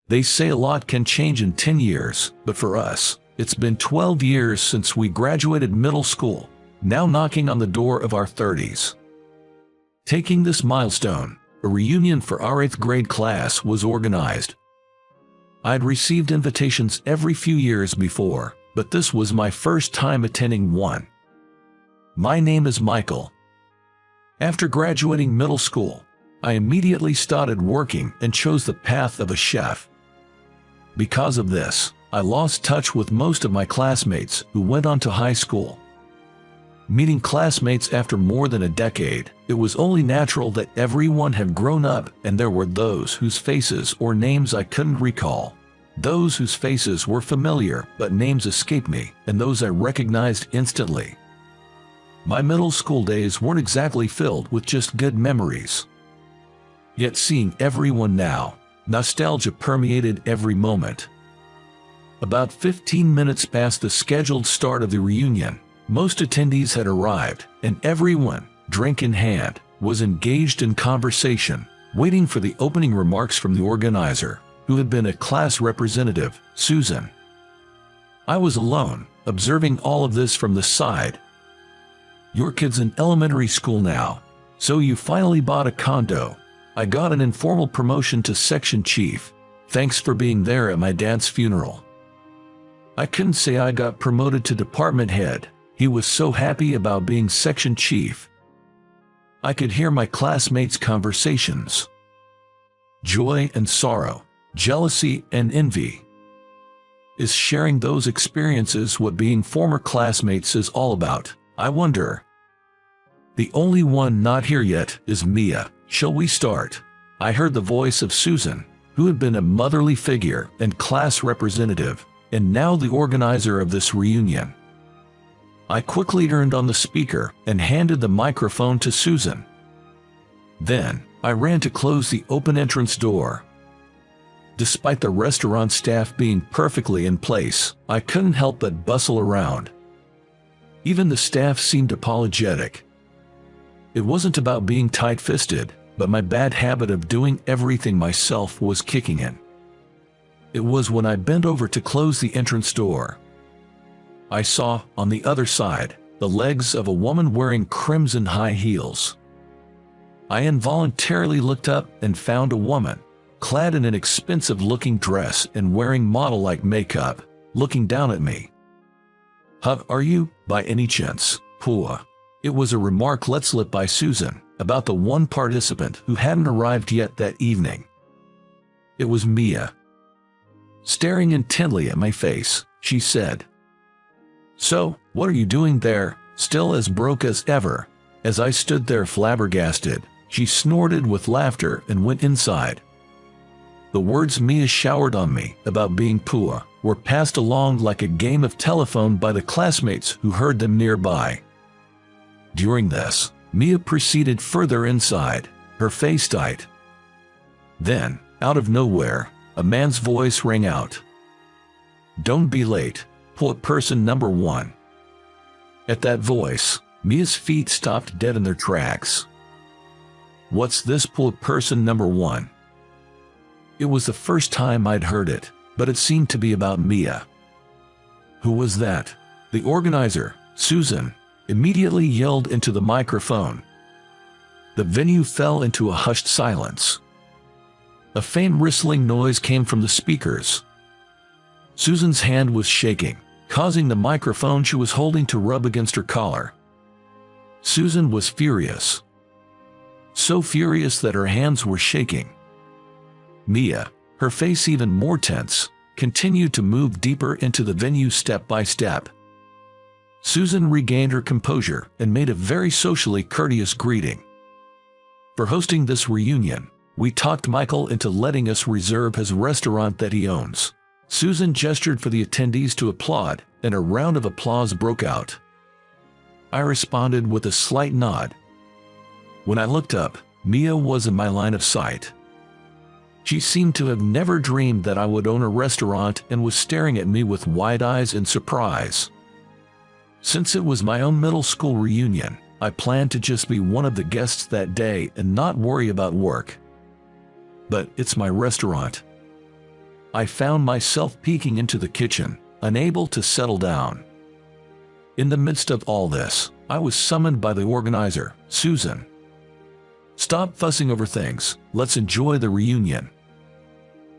They say a lot can change in 10 years, but for us, it's been 12 years since we graduated middle school, now knocking on the door of our 30s. Taking this milestone, a reunion for our 8th grade class was organized. I'd received invitations every few years before, but this was my first time attending one. My name is Michael. After graduating middle school, I immediately started working and chose the path of a chef. Because of this, I lost touch with most of my classmates who went on to high school. Meeting classmates after more than a decade, it was only natural that everyone had grown up, and there were those whose faces or names I couldn't recall, those whose faces were familiar but names escaped me, and those I recognized instantly. My middle school days weren't exactly filled with just good memories. Yet seeing everyone now, nostalgia permeated every moment. About 15 minutes past the scheduled start of the reunion, most attendees had arrived, and everyone, drink in hand, was engaged in conversation, waiting for the opening remarks from the organizer, who had been a class representative, Susan. I was alone, observing all of this from the side. "Your kid's in elementary school now, so you finally bought a condo. I got an informal promotion to section chief. Thanks for being there at my dad's funeral." I couldn't say I got promoted to department head. He was so happy about being section chief. I could hear my classmates' conversations. Joy and sorrow, jealousy and envy. Is sharing those experiences what being former classmates is all about, I wonder? The only one not here yet is Mia. "Shall we start?" I heard the voice of Susan, who had been a motherly figure and class representative, and now the organizer of this reunion. I quickly turned on the speaker and handed the microphone to Susan. Then, I ran to close the open entrance door. Despite the restaurant staff being perfectly in place, I couldn't help but bustle around. Even the staff seemed apologetic. It wasn't about being tight-fisted, but my bad habit of doing everything myself was kicking in. It was when I bent over to close the entrance door. I saw, on the other side, the legs of a woman wearing crimson high heels. I involuntarily looked up and found a woman, clad in an expensive-looking dress and wearing model-like makeup, looking down at me. Are you, by any chance, poor?" It was a remark let slip by Susan about the one participant who hadn't arrived yet that evening. It was Mia. Staring intently at my face, she said, "So, what are you doing there, still as broke as ever?" As I stood there flabbergasted, she snorted with laughter and went inside. The words Mia showered on me about being poor were passed along like a game of telephone by the classmates who heard them nearby. During this, Mia proceeded further inside, her face tight. Then, out of nowhere, a man's voice rang out. "Don't be late, poor person number one." At that voice, Mia's feet stopped dead in their tracks. What's this poor person number one? It was the first time I'd heard it, but it seemed to be about Mia. Who was that? The organizer, Susan, immediately yelled into the microphone. The venue fell into a hushed silence. A faint whistling noise came from the speakers. Susan's hand was shaking, causing the microphone she was holding to rub against her collar. Susan was furious. So furious that her hands were shaking. Mia, her face even more tense, continued to move deeper into the venue step by step. Susan regained her composure and made a very socially courteous greeting. For hosting this reunion, we talked Michael into letting us reserve his restaurant that he owns. Susan gestured for the attendees to applaud, and a round of applause broke out. I responded with a slight nod. When I looked up, Mia was in my line of sight. She seemed to have never dreamed that I would own a restaurant and was staring at me with wide eyes in surprise. Since it was my own middle school reunion, I planned to just be one of the guests that day and not worry about work. But it's my restaurant. I found myself peeking into the kitchen, unable to settle down. In the midst of all this, I was summoned by the organizer, Susan. "Stop fussing over things, let's enjoy the reunion."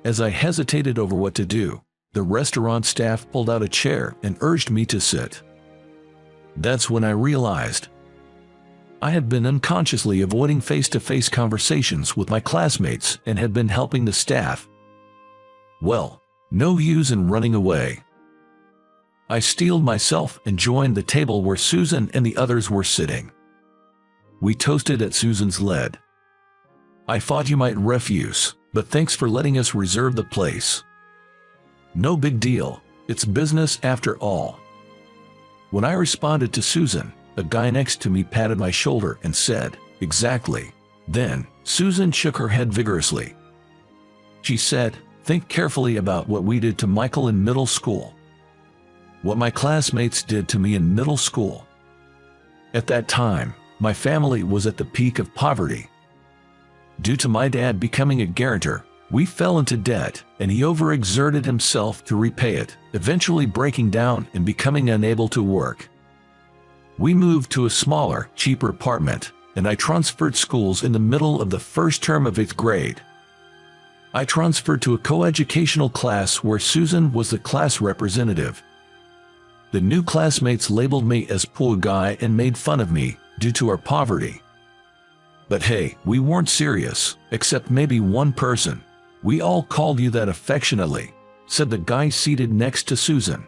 As I hesitated over what to do, the restaurant staff pulled out a chair and urged me to sit. That's when I realized I had been unconsciously avoiding face-to-face conversations with my classmates and had been helping the staff. Well, no use in running away. I steeled myself and joined the table where Susan and the others were sitting. We toasted at Susan's lead. "I thought you might refuse, but thanks for letting us reserve the place." "No big deal, it's business after all." When I responded to Susan, a guy next to me patted my shoulder and said, "Exactly." Then, Susan shook her head vigorously. She said, "Think carefully about what we did to Michael in middle school. What my classmates did to me in middle school. At that time, my family was at the peak of poverty. Due to my dad becoming a guarantor, we fell into debt, and he overexerted himself to repay it, eventually breaking down and becoming unable to work. We moved to a smaller, cheaper apartment, and I transferred schools in the middle of the first term of 8th grade. I transferred to a coeducational class where Susan was the class representative. The new classmates labeled me as poor guy and made fun of me due to our poverty. But hey, we weren't serious, except maybe one person. We all called you that affectionately," said the guy seated next to Susan.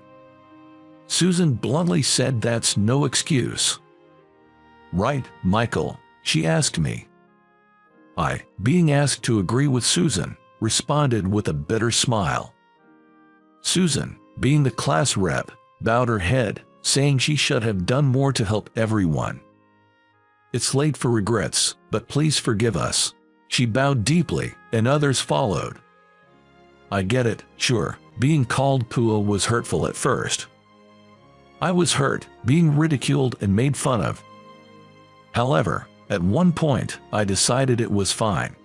Susan bluntly said that's no excuse. "Right, Michael?" she asked me. I, being asked to agree with Susan, responded with a bitter smile. Susan, being the class rep, bowed her head, saying she should have done more to help everyone. "It's late for regrets, but please forgive us." She bowed deeply, and others followed. I get it, sure, being called Pua was hurtful at first. I was hurt, being ridiculed and made fun of. However, at one point, I decided it was fine.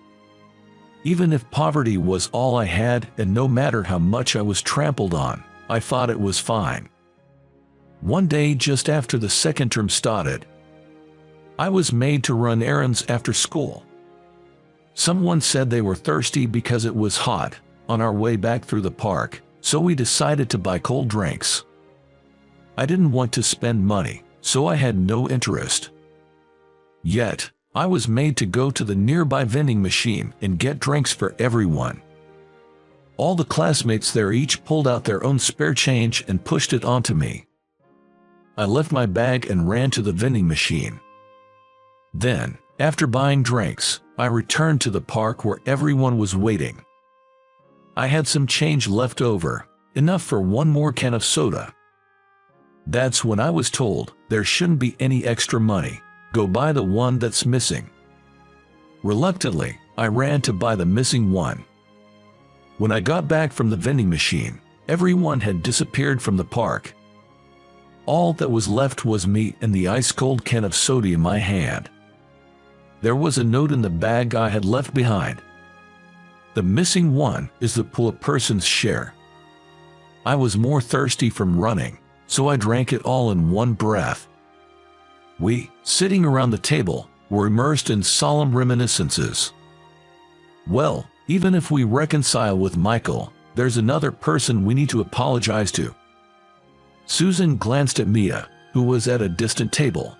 Even if poverty was all I had and no matter how much I was trampled on, I thought it was fine. One day just after the second term started, I was made to run errands after school. Someone said they were thirsty because it was hot on our way back through the park, so we decided to buy cold drinks. I didn't want to spend money, so I had no interest. Yet, I was made to go to the nearby vending machine and get drinks for everyone. All the classmates there each pulled out their own spare change and pushed it onto me. I left my bag and ran to the vending machine. Then, after buying drinks, I returned to the park where everyone was waiting. I had some change left over, enough for one more can of soda. That's when I was told there shouldn't be any extra money. Go buy the one that's missing. Reluctantly, I ran to buy the missing one. When I got back from the vending machine, everyone had disappeared from the park. All that was left was me and the ice-cold can of soda in my hand. There was a note in the bag I had left behind. The missing one is the poor person's share. I was more thirsty from running, so I drank it all in one breath. We, sitting around the table, were immersed in solemn reminiscences. Well, even if we reconcile with Michael, there's another person we need to apologize to. Susan glanced at Mia, who was at a distant table.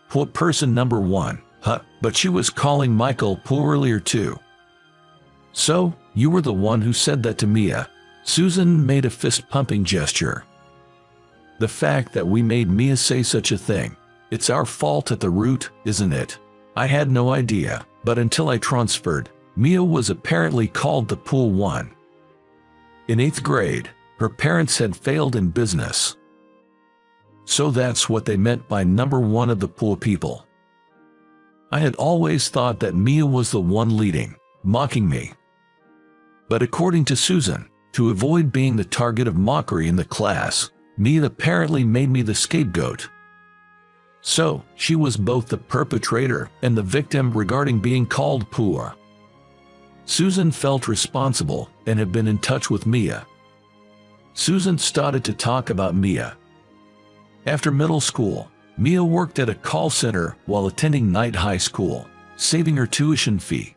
Poor person number one, huh? But she was calling Michael poor earlier too. So, you were the one who said that to Mia. Susan made a fist-pumping gesture. The fact that we made Mia say such a thing, it's our fault at the root, isn't it? I had no idea, but until I transferred, Mia was apparently called the poor one. In 8th grade, her parents had failed in business. So that's what they meant by number one of the poor people. I had always thought that Mia was the one leading, mocking me. But according to Susan, to avoid being the target of mockery in the class, Mia apparently made me the scapegoat. So, she was both the perpetrator and the victim regarding being called poor. Susan felt responsible and had been in touch with Mia. Susan started to talk about Mia. After middle school, Mia worked at a call center while attending night high school, saving her tuition fee.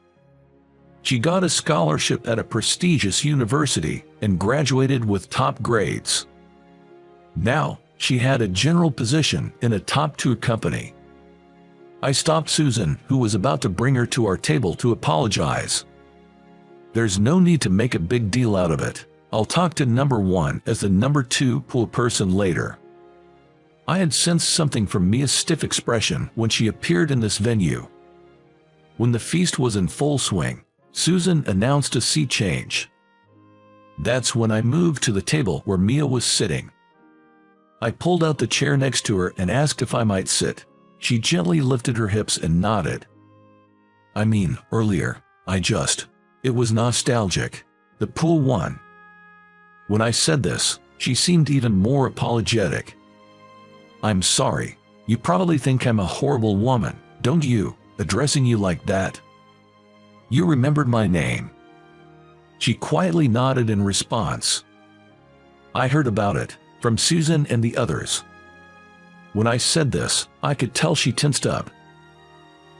She got a scholarship at a prestigious university and graduated with top grades. Now, she had a general position in a top-tier company. I stopped Susan, who was about to bring her to our table, to apologize. There's no need to make a big deal out of it. I'll talk to number one as the number two pool person later. I had sensed something from Mia's stiff expression when she appeared in this venue. When the feast was in full swing, Susan announced a seat change. That's when I moved to the table where Mia was sitting. I pulled out the chair next to her and asked if I might sit. She gently lifted her hips and nodded. I mean, earlier, it was nostalgic. The pool won. When I said this, she seemed even more apologetic. I'm sorry. You probably think I'm a horrible woman, don't you, addressing you like that? You remembered my name. She quietly nodded in response. I heard about it, from Susan and the others. When I said this, I could tell she tensed up.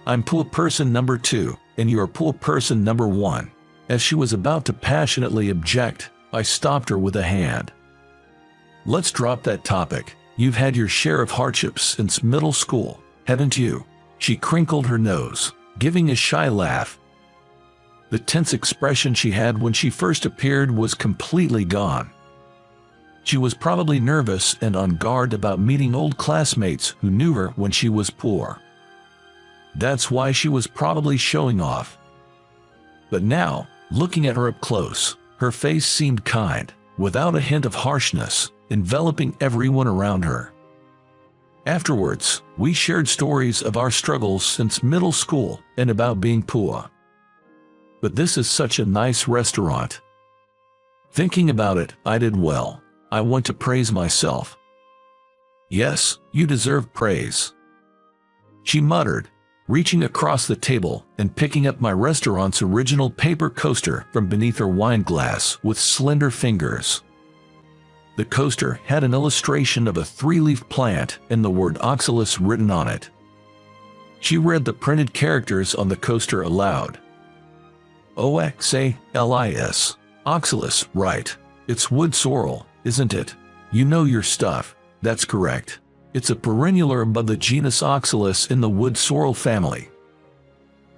I'm pool person number 2, and you're pool person number 1. As she was about to passionately object, I stopped her with a hand. Let's drop that topic. You've had your share of hardships since middle school, haven't you? She crinkled her nose, giving a shy laugh. The tense expression she had when she first appeared was completely gone. She was probably nervous and on guard about meeting old classmates who knew her when she was poor. That's why she was probably showing off. But now, looking at her up close, her face seemed kind, without a hint of harshness, enveloping everyone around her. Afterwards, we shared stories of our struggles since middle school and about being poor. But this is such a nice restaurant. Thinking about it, I did well. I want to praise myself. Yes, you deserve praise. She muttered, reaching across the table and picking up my restaurant's original paper coaster from beneath her wine glass with slender fingers. The coaster had an illustration of a 3-leaf plant and the word oxalis written on it. She read the printed characters on the coaster aloud. Oxalis. Oxalis, right. It's wood sorrel, isn't it? You know your stuff. That's correct. It's a perennial above the genus Oxalis in the wood sorrel family.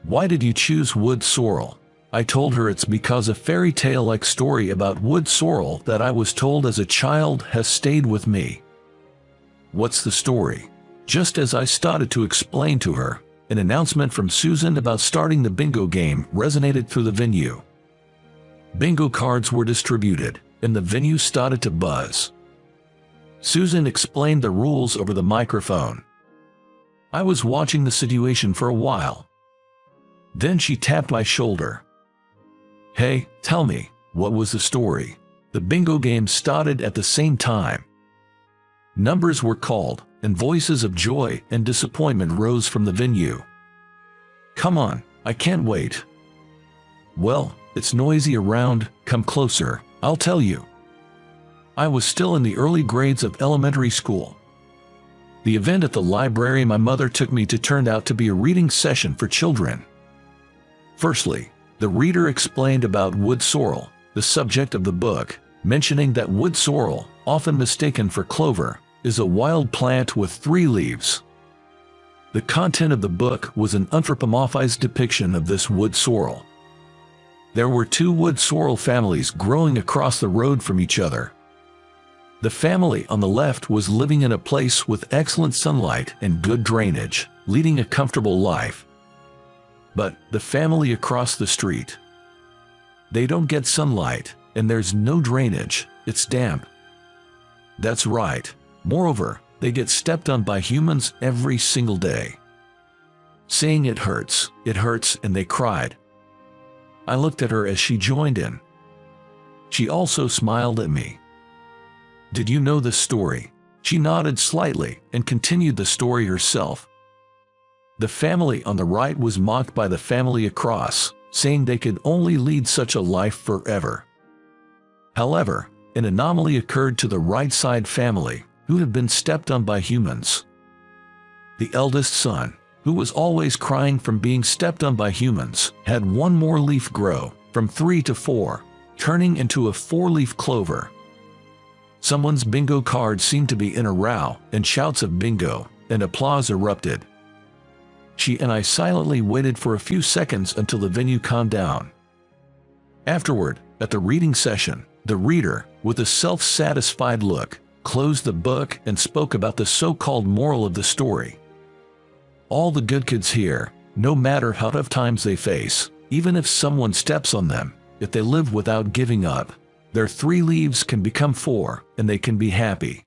Why did you choose wood sorrel? I told her it's because a fairy tale-like story about wood sorrel that I was told as a child has stayed with me. What's the story? Just as I started to explain to her, an announcement from Susan about starting the bingo game resonated through the venue. Bingo cards were distributed, and the venue started to buzz. Susan explained the rules over the microphone. I was watching the situation for a while. Then she tapped my shoulder. Hey, tell me, what was the story? The bingo game started at the same time. Numbers were called, and voices of joy and disappointment rose from the venue. Come on, I can't wait. Well, it's noisy around, come closer, I'll tell you. I was still in the early grades of elementary school. The event at the library my mother took me to turned out to be a reading session for children. Firstly, the reader explained about wood sorrel, the subject of the book, mentioning that wood sorrel, often mistaken for clover, is a wild plant with 3 leaves. The content of the book was an anthropomorphized depiction of this wood sorrel. There were 2 wood sorrel families growing across the road from each other. The family on the left was living in a place with excellent sunlight and good drainage, leading a comfortable life. But the family across the street, they don't get sunlight, and there's no drainage, it's damp. That's right. Moreover, they get stepped on by humans every single day. Saying it hurts, and they cried. I looked at her as she joined in. She also smiled at me. Did you know this story? She nodded slightly and continued the story herself. The family on the right was mocked by the family across, saying they could only lead such a life forever. However, an anomaly occurred to the right-side family, who had been stepped on by humans. The eldest son, who was always crying from being stepped on by humans, had one more leaf grow, from 3 to 4, turning into a 4-leaf clover. Someone's bingo card seemed to be in a row, and shouts of bingo and applause erupted. She and I silently waited for a few seconds until the venue calmed down. Afterward, at the reading session, the reader, with a self-satisfied look, closed the book and spoke about the so-called moral of the story. All the good kids here, no matter how tough times they face, even if someone steps on them, if they live without giving up, their 3 leaves can become 4, and they can be happy.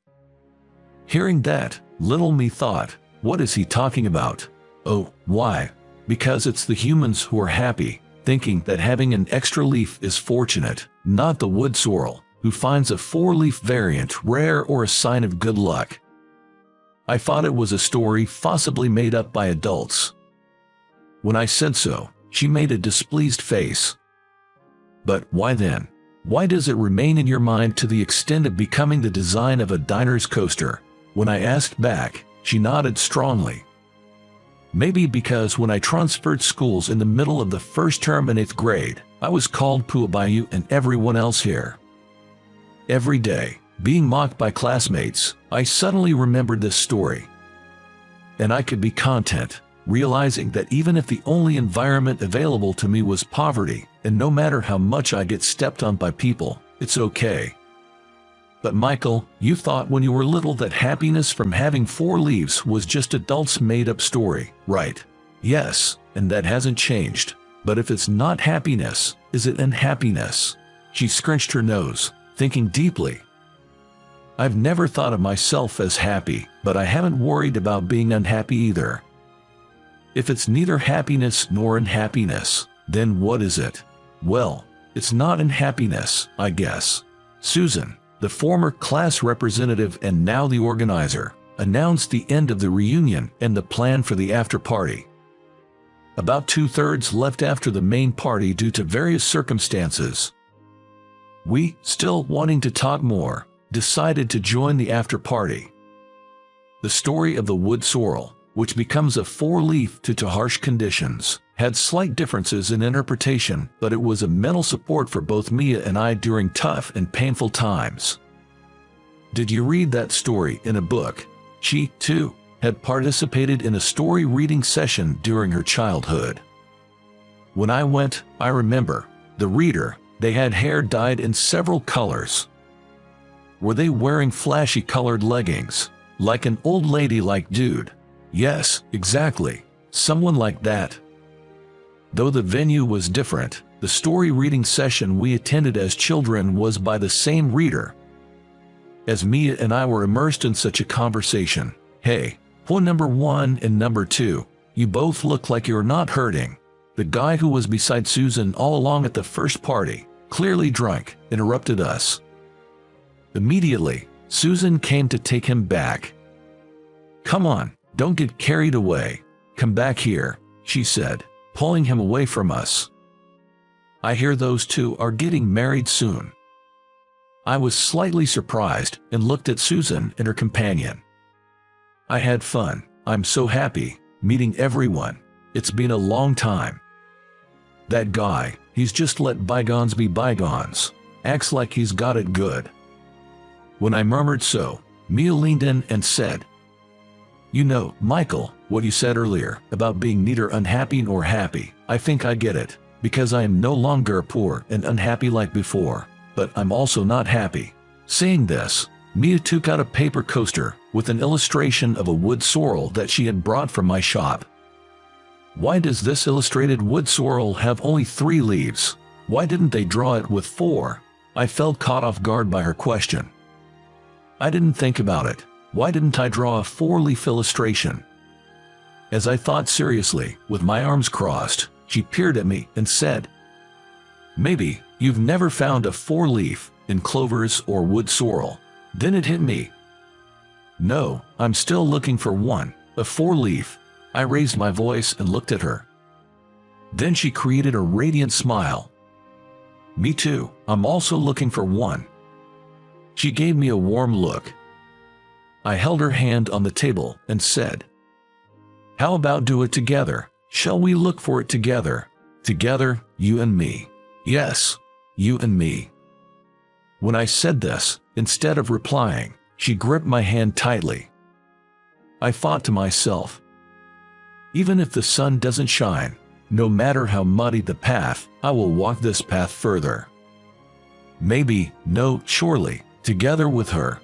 Hearing that, little me thought, what is he talking about? Oh, why? Because it's the humans who are happy, thinking that having an extra leaf is fortunate, not the wood sorrel, who finds a 4-leaf variant rare or a sign of good luck. I thought it was a story possibly made up by adults. When I said so, she made a displeased face. But why then? Why does it remain in your mind to the extent of becoming the design of a diner's coaster? When I asked back, she nodded strongly. Maybe because when I transferred schools in the middle of the first term in 8th grade, I was called Pua by you and everyone else here. Every day, being mocked by classmates, I suddenly remembered this story. And I could be content, realizing that even if the only environment available to me was poverty, and no matter how much I get stepped on by people, it's okay. But Michael, you thought when you were little that happiness from having 4 leaves was just adults' made-up story, right? Yes, and that hasn't changed. But if it's not happiness, is it unhappiness? She scrunched her nose, thinking deeply. I've never thought of myself as happy, but I haven't worried about being unhappy either. If it's neither happiness nor unhappiness, then what is it? Well, it's not unhappiness, I guess. Susan, the former class representative and now the organizer, announced the end of the reunion and the plan for the after-party. About 2/3 left after the main party due to various circumstances. We, still wanting to talk more, decided to join the after-party. The story of the wood sorrel, which becomes a 4-leaf due to harsh conditions, had slight differences in interpretation, but it was a mental support for both Mia and I during tough and painful times. Did you read that story in a book? She, too, had participated in a story reading session during her childhood. When I went, I remember, the reader, they had hair dyed in several colors. Were they wearing flashy colored leggings, like an old lady-like dude? Yes, exactly, someone like that. Though the venue was different, the story reading session we attended as children was by the same reader. As Mia and I were immersed in such a conversation, hey, point number 1 and number 2, you both look like you're not hurting. The guy who was beside Susan all along at the first party, clearly drunk, interrupted us. Immediately, Susan came to take him back. Come on, don't get carried away. Come back here, she said, pulling him away from us. I hear those two are getting married soon. I was slightly surprised and looked at Susan and her companion. I had fun. I'm so happy, meeting everyone. It's been a long time. That guy, he's just let bygones be bygones. Acts like he's got it good. When I murmured so, Mia leaned in and said, You know, Michael, what you said earlier about being neither unhappy nor happy, I think I get it, because I am no longer poor and unhappy like before, but I'm also not happy. Saying this, Mia took out a paper coaster with an illustration of a wood sorrel that she had brought from my shop. Why does this illustrated wood sorrel have only 3 leaves? Why didn't they draw it with 4? I felt caught off guard by her question. I didn't think about it. Why didn't I draw a 4-leaf illustration? As I thought seriously, with my arms crossed, she peered at me and said, Maybe you've never found a 4-leaf in clovers or wood sorrel. Then it hit me. No, I'm still looking for one, a 4-leaf. I raised my voice and looked at her. Then she created a radiant smile. Me too, I'm also looking for one. She gave me a warm look. I held her hand on the table and said, "How about do it together? Shall we look for it together? Together, you and me. Yes, you and me." When I said this, instead of replying, she gripped my hand tightly. I thought to myself, even if the sun doesn't shine, no matter how muddy the path, I will walk this path further. Maybe, no, surely, together with her,